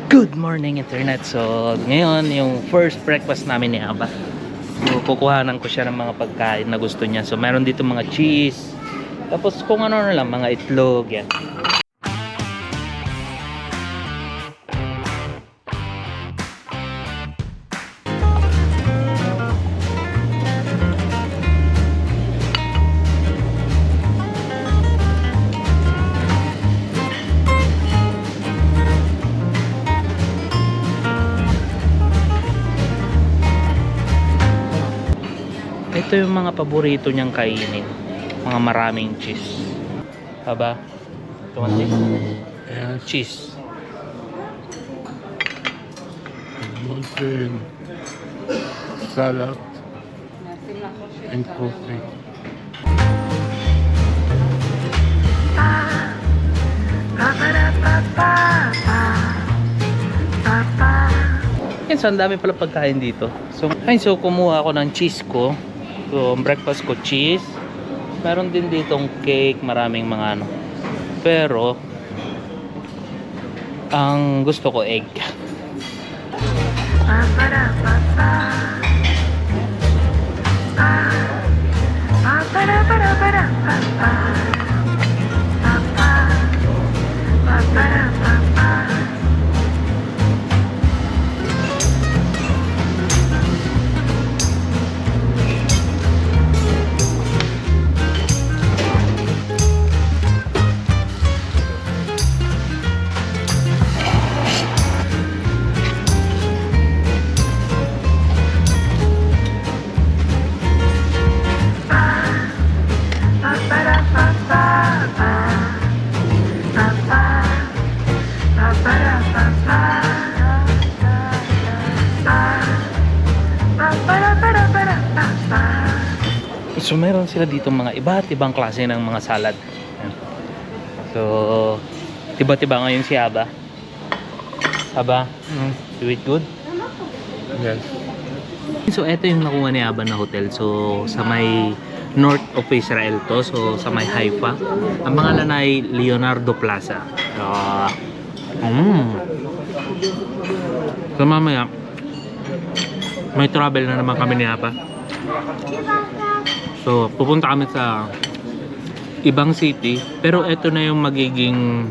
Good morning internet. So ngayon yung first breakfast namin ni Aba. So kukuhanan ko siya ng mga pagkain na gusto niya. So meron dito mga cheese. Tapos kung ano na lang, mga itlog yan. Ito yung mga paborito niyang kainin. Mga maraming cheese. Aba? Tumantik? Ayan, cheese. Mountain, salad, and coffee. Yan, so ang dami pala pagkain dito. So kumuha ako ng cheese ko. So breakfast ko cheese. Meron din ditong cake, maraming mga ano. Pero ang gusto ko egg. So meron sila dito mga iba't ibang klase ng mga salad. Ayan. So tiba-tiba ngayon si Aba. Aba, you eat good? Yes. So ito yung nakuha ni Aba na hotel. So sa may north of Israel to. So sa may Haifa. Ang pangalan ay Leonardo Plaza. So mamaya may travel na naman kami ni Aba. So pupunta kami sa ibang city. Pero ito na yung magiging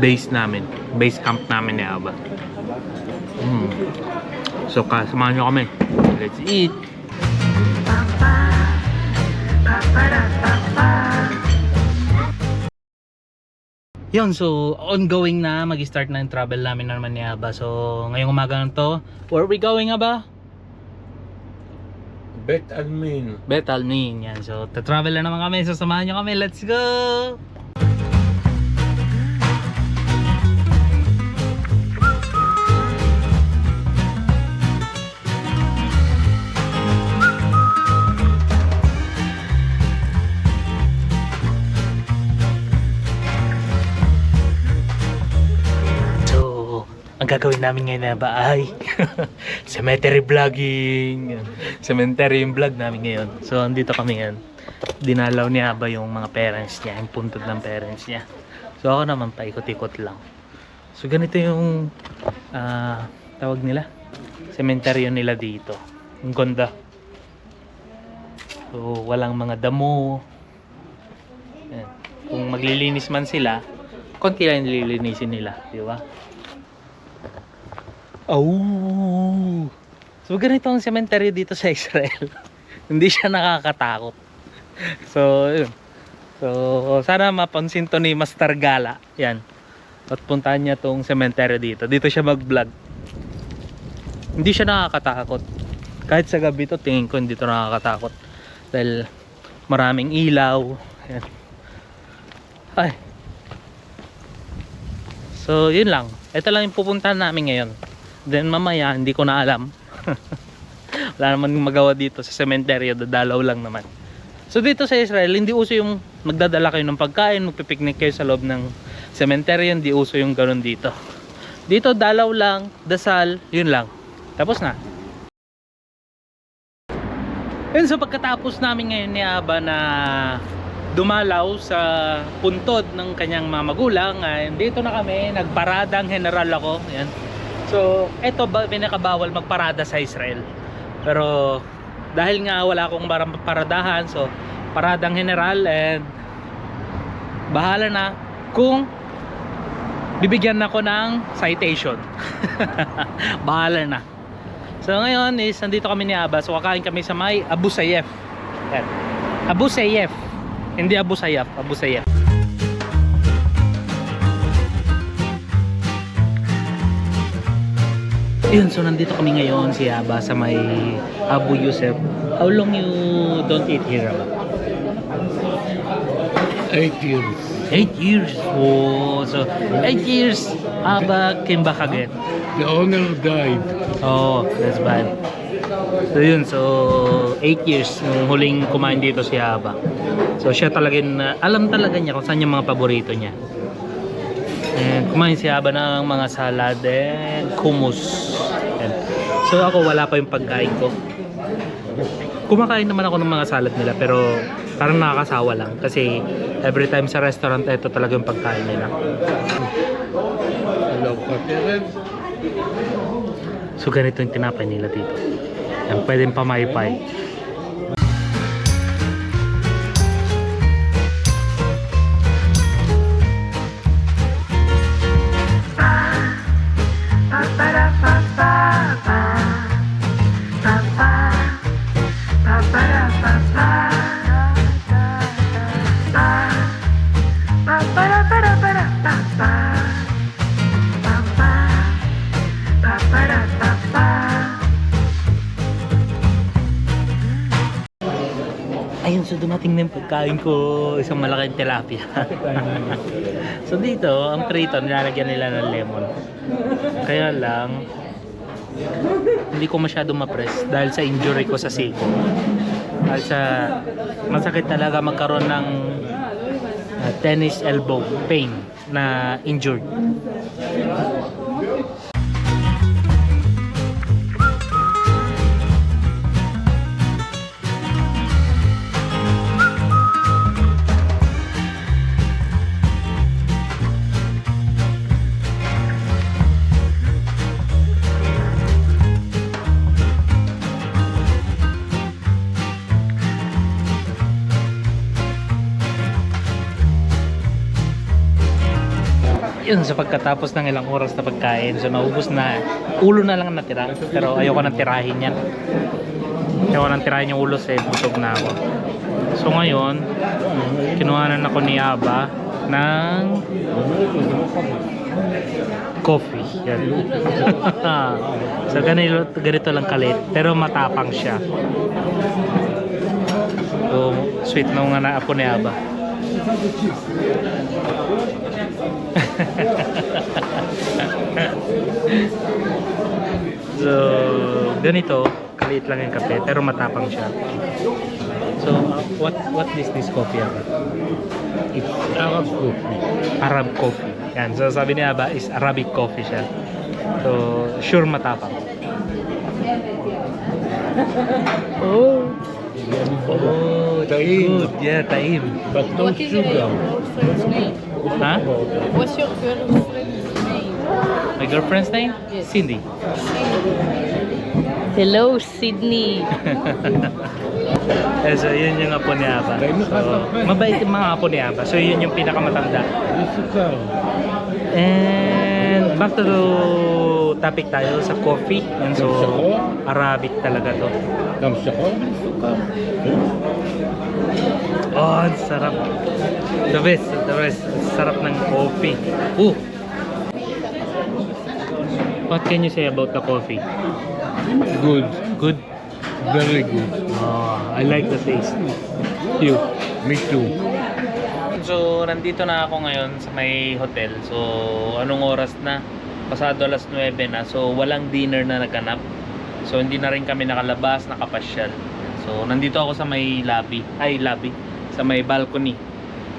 base namin. Base camp namin ni Aba. So kasamahan nyo kami. Let's eat! Yun, so ongoing na. Mag-start na yung travel namin na naman ni Aba. So ngayong umaga na to. Where are we going, Aba? Bet Almin. Bet Almin. Yan, so travel na naman kami. So samahan nyo kami. Let's go! Ang gagawin namin ngayon na ba ay cemetery vlogging. Cemetery yung vlog namin ngayon. So andito kami ngayon. Dinalaw ni Aba yung mga parents niya, yung puntod ng parents niya. So ako naman paikot-ikot lang. So ganito yung tawag nila, cemetery nila dito. Ang ganda. So walang mga damo. Yan. Kung maglilinis man sila, konti lang nililinisin nila, di ba? Oh. So ganito ang cemetery dito sa Israel. Hindi siya nakakatakot. So yun. So sana mapansin to ni Master Gala. Yan. At puntahan niya tong cemetery dito. Dito siya mag-vlog. Hindi siya nakakatakot. Kahit sa gabi to, tingin ko hindi to nakakatakot. Dahil maraming ilaw. Yan. Ay. So yun lang. Ito lang yung pupuntahan namin ngayon. Then mamaya, hindi ko na alam. Wala naman magawa dito sa cemetery. Dadalaw lang naman. So dito sa Israel, hindi uso yung magdadala kayo ng pagkain, magpipiknik kayo sa loob ng cemetery. Hindi uso yung ganun dito. Dito dalaw lang, dasal, yun lang. Tapos na. Yun, so pagkatapos namin ngayon ni Aba na dumalaw sa puntod ng kanyang mga magulang, dito na kami, nagparadang general ako. Yan. So, eto ba pinakabawal magparada sa Israel. Pero dahil nga wala akong paradahan, so paradang general, and bahala na kung bibigyan ako ng citation. Bahala na. So ngayon is nandito kami ni Aba. So kakain kami sa may Abu Sayyaf. Yan. Abu Sayyaf. Hindi Abu Sayyaf, Abu Sayyaf. Yun, so nandito kami ngayon si Aba sa may Abu Yusuf. How long you don't eat here, Aba? 8 years. 8 years. Oh, so 8 years Aba came back again. The owner died. Oh, that's bad. So yun, so 8 years nung huling kumain dito si Aba. So siya talaga alam talaga niya kung saan yung mga paborito niya. And kumain si Aba ng mga salad and hummus. And, so ako wala pa yung pagkain ko. Kumakain naman ako ng mga salad nila pero parang nakakasawa lang kasi every time sa restaurant ito talaga yung pagkain nila. Hello, Katirin. So ganito yung tinapay nila dito. Yan, pwedeng pamaypay. Ayun, so dumating na yung pagkain ko, isang malaking tilapia. So dito, ang prito, nilalagyan nila ng lemon. Kaya lang, hindi ko masyado ma-press dahil sa injury ko sa siko. Dahil sa masakit talaga magkaroon ng tennis elbow pain na injured. Yun, sa pagkatapos ng ilang oras na pagkain, so naubos na, ulo na lang natira, pero ayoko nang tirahin yan. Ayoko nang tirahin yung ulo kasi busog na ako. So ngayon, kinuhanan ako ni Aba ng coffee. Yan. So ganito lang kalit, pero matapang siya. So sweet na nga na ako ni Aba. So ganito kaliit lang yung kape pero matapang siya. So what is this coffee, Aba? It's Arab coffee. Arab coffee. Yan, so sabi ni Aba is Arabic coffee siya. So sure matapang. Oh, Taim. good. Yeah, taim. But no What is your sugar. girlfriend's name? Huh? What's your girlfriend's name? My girlfriend's name? Yes. Cindy. Hello, Sydney. So yun yung apo ni Aba. So mabait yung mga apo ni Aba. So yun yung pinakamatanda. Sugar. And back to the topic tayo sa coffee. And so Arabic talaga to. Tam sugar. Sugar. Oh, ang sarap. The best, the best. Sarap ng coffee. Ooh. What can you say about the coffee? Good. Good. Very good. Oh, I like the taste. You. Me too. So, nandito na ako ngayon sa may hotel. So, anong oras na? Pasado alas 9 na. So, walang dinner na naganap. So, hindi na rin kami nakalabas, nakapasyal. So, nandito ako sa may lobby. Sa may balcony.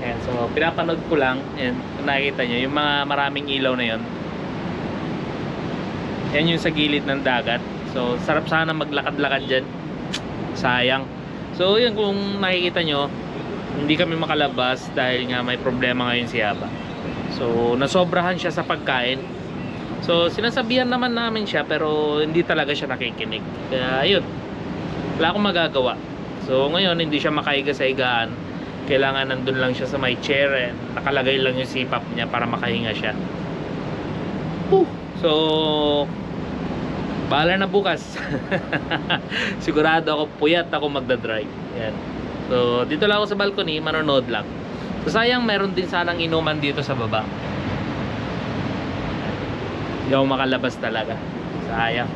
Ayan, so, pinapanood ko lang. Ayan, kung nakikita nyo, yung mga maraming ilaw na yon. Yan yung sa gilid ng dagat. So, sarap sana maglakad-lakad dyan. Sayang. So, yun, kung nakikita nyo, hindi kami makalabas dahil nga may problema ngayon si Aba. So, nasobrahan siya sa pagkain. So sinasabihan naman namin siya pero hindi talaga siya nakikinig. Kaya ayun, wala akong magagawa. So ngayon hindi siya makahiga sa higaan. Kailangan nandun lang siya sa may chair and nakalagay lang yung CPAP niya para makahinga siya. So bahala na bukas. Sigurado ako puyat ako magdadrive. Yan. So dito lang ako sa balcony, manonood lang. So sayang meron din sanang inuman dito sa baba. Hindi ako makalabas talaga. Sayang.